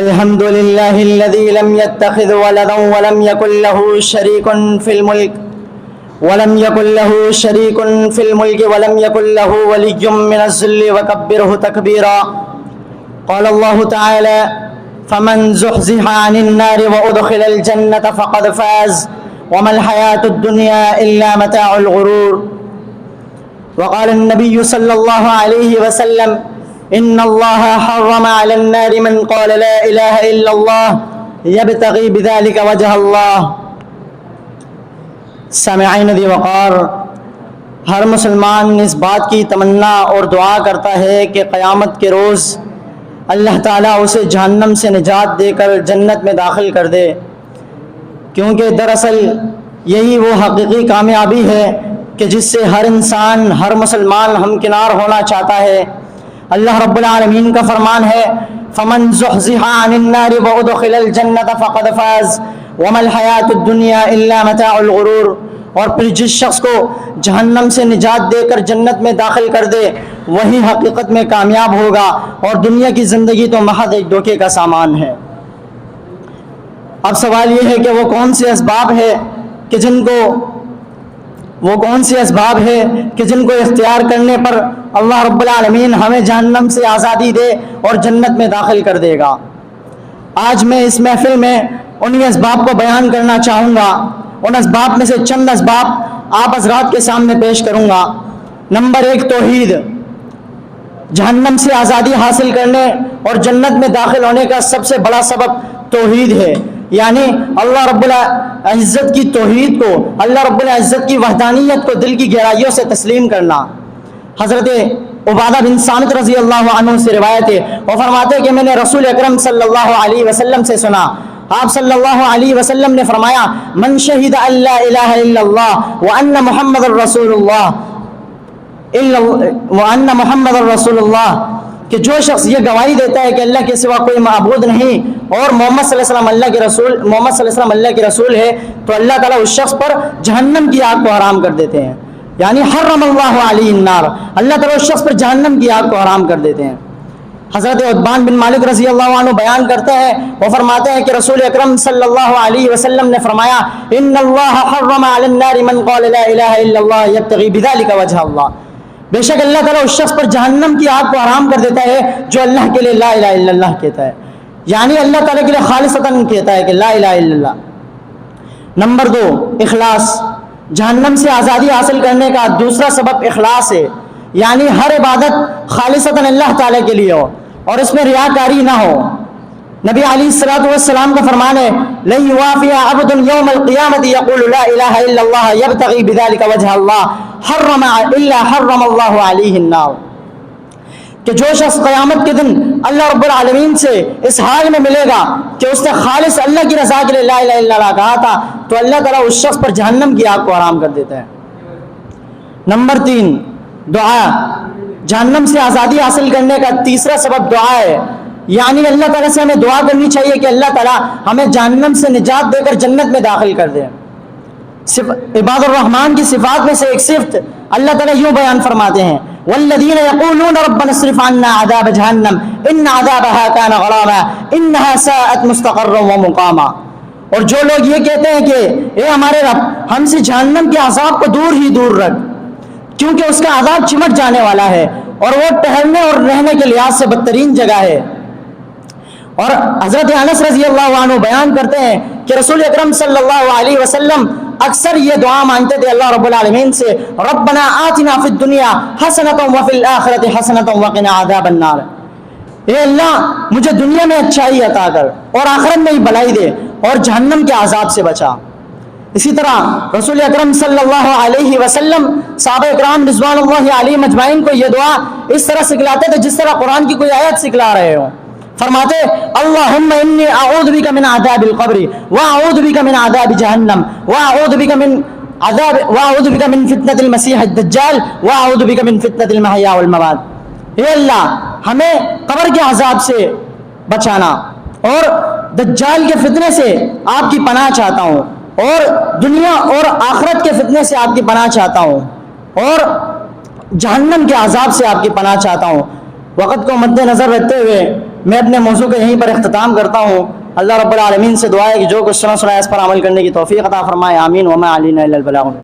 الحمد لله الذي لم يتخذ ولدا ولم يكن له شريك في الملك ولم يكن له ولي من الذل وكبره تكبيرا. قال الله تعالى: فمن زحزح عن النار وأدخل الجنة فقد فاز وما الحياة الدنيا إلا متاع الغرور. وقال النبي صلى الله عليه وسلم: إن الله حرم على النار من قال لا إله إلا الله يبتغي بذلك وجه الله. سامعین ذی وقار، ہر مسلمان اس بات کی تمنا اور دعا کرتا ہے کہ قیامت کے روز اللہ تعالیٰ اسے جہنم سے نجات دے کر جنت میں داخل کر دے، کیونکہ دراصل یہی وہ حقیقی کامیابی ہے کہ جس سے ہر انسان، ہر مسلمان ہمکنار ہونا چاہتا ہے. اللہ رب العالمین کا فرمان ہے: فمن زحزح عن النار وادخل الجنة فقد فاز وما الحیاة الدنیا الا متاع الغرور. اور پھر جس شخص کو جہنم سے نجات دے کر جنت میں داخل کر دے وہی حقیقت میں کامیاب ہوگا، اور دنیا کی زندگی تو محض ایک دھوکے کا سامان ہے. اب سوال یہ ہے کہ وہ کون سے اسباب ہے کہ جن کو اختیار کرنے پر اللہ رب العالمین ہمیں جہنم سے آزادی دے اور جنت میں داخل کر دے گا. آج میں اس محفل میں انہی اسباب کو بیان کرنا چاہوں گا. ان اسباب میں سے چند اسباب آپ حضرات کے سامنے پیش کروں گا. نمبر 1، توحید. جہنم سے آزادی حاصل کرنے اور جنت میں داخل ہونے کا سب سے بڑا سبب توحید ہے، یعنی اللہ رب العزت کی توحید کو، اللہ رب العزت کی وحدانیت کو دل کی گہرائیوں سے تسلیم کرنا. حضرت عبادہ بن صامت رضی اللہ عنہ سے روایت ہے، وہ فرماتے ہیں کہ میں نے رسول اکرم صلی اللہ علیہ وسلم سے سنا، آپ صلی اللہ علیہ وسلم نے فرمایا: من شہد ان لا الہ الا اللہ وان محمد الرسول اللہ، کہ جو شخص یہ گواہی دیتا ہے کہ اللہ کے سوا کوئی معبود نہیں اور محمد صلی اللہ علیہ وسلم اللہ کے رسول ہے، تو اللہ تعالیٰ اس شخص پر جہنم کی آگ کو حرام کر دیتے ہیں. یعنی حرم اللہ علیہ النار، اللہ تعالیٰ اس شخص پر جہنم کی آگ کو حرام کر دیتے ہیں. حضرت عتبان بن مالک رضی اللہ عنہ بیان کرتے ہیں، وہ فرماتے ہیں کہ رسول اکرم صلی اللہ علیہ وسلم نے فرمایا: ان اللہ حرم علی النار من قال لا الہ الا اللہ یبتغی بذلک وجہ اللہ. بے شک اللہ تعالیٰ اس شخص پر جہنم کی آگ کو حرام کر دیتا ہے جو اللہ کے لیے لا الہ الا اللہ کہتا ہے، یعنی اللہ تعالیٰ کے لیے خالصتاً کہتا ہے کہ لا الہ الا اللہ. نمبر 2، اخلاص. جہنم سے آزادی حاصل کرنے کا دوسرا سبب اخلاص ہے، یعنی ہر عبادت خالصتاً اللہ تعالیٰ کے لیے ہو اور اس میں ریاکاری نہ ہو. نبی علیہ الصلوۃ والسلام کا فرمان ہے: لن یوافی عبد یوم القیامۃ یقول لا الہ الا اللہ یبتغی بذلک وجہ اللہ حرم اللہ علیہ النار. کہ جو شخص قیامت کے دن اللہ رب العالمین سے اس حال میں ملے گا کہ اس نے خالص اللہ کی رضا کے لیے لا الہ الا اللہ کہا تھا، تو اللہ تعالیٰ اس شخص پر جہنم کی آگ کو حرام کر دیتا ہے. نمبر 3، دعا. جہنم سے آزادی حاصل کرنے کا تیسرا سبب دعا ہے، یعنی اللہ تعالیٰ سے ہمیں دعا کرنی چاہیے کہ اللہ تعالیٰ ہمیں جہنم سے نجات دے کر جنت میں داخل کر دے. عباد الرحمن کی صفات میں سے ایک صفت اللہ تعالیٰ یوں بیان فرماتے ہیں: والذین یقولون ربنا اصرف عنا عذاب جہنم ان عذابها كان غراما انها ساءت مستقرا ومقاما. اور جو لوگ یہ کہتے ہیں کہ اے ہمارے رب، ہم سے جہنم کے عذاب کو دور ہی دور رکھ، کیونکہ اس کا عذاب چمٹ جانے والا ہے اور وہ ٹہلنے اور رہنے کے لحاظ سے بدترین جگہ ہے. اور حضرت انس رضی اللہ عنہ بیان کرتے ہیں کہ رسول اکرم صلی اللہ علیہ وسلم اکثر یہ دعا مانگتے تھے اللہ رب العالمین سے: ربنا آتنا فی الدنیا حسنۃ وفی الآخرۃ حسنۃ وقنا عذاب النار. اے اللہ، مجھے دنیا میں اچھائی عطا کر اور آخرت میں ہی بھلائی دے اور جہنم کے عذاب سے بچا. اسی طرح رسول اکرم صلی اللہ علیہ وسلم صحابہ اکرام رضوان اللہ علیہم اجمعین کو یہ دعا اس طرح سکھلاتے تھے جس طرح قرآن کی کوئی آیت سکھلا رہے ہوں. فرماتے: اللہم انی اعوذ بک من عذاب القبر واعوذ بک من عذاب جہنم واعوذ بک من فتنة المسیح الدجال واعوذ بک من فتنة المحیا والممات. اے اللہ، ہمیں قبر کے عذاب سے بچانا اور دجال کے فتنے سے آپ کی پناہ چاہتا ہوں، اور دنیا اور آخرت کے فتنے سے آپ کی پناہ چاہتا ہوں، اور جہنم کے عذاب سے آپ کی پناہ چاہتا ہوں. وقت کو مد نظر رکھتے ہوئے میں اپنے موضوع کو یہیں پر اختتام کرتا ہوں. اللہ رب العالمین سے دعا ہے کہ جو کچھ سنا اس پر عمل کرنے کی توفیق عطا فرمائے. آمین. وما علینا الا البلاغ.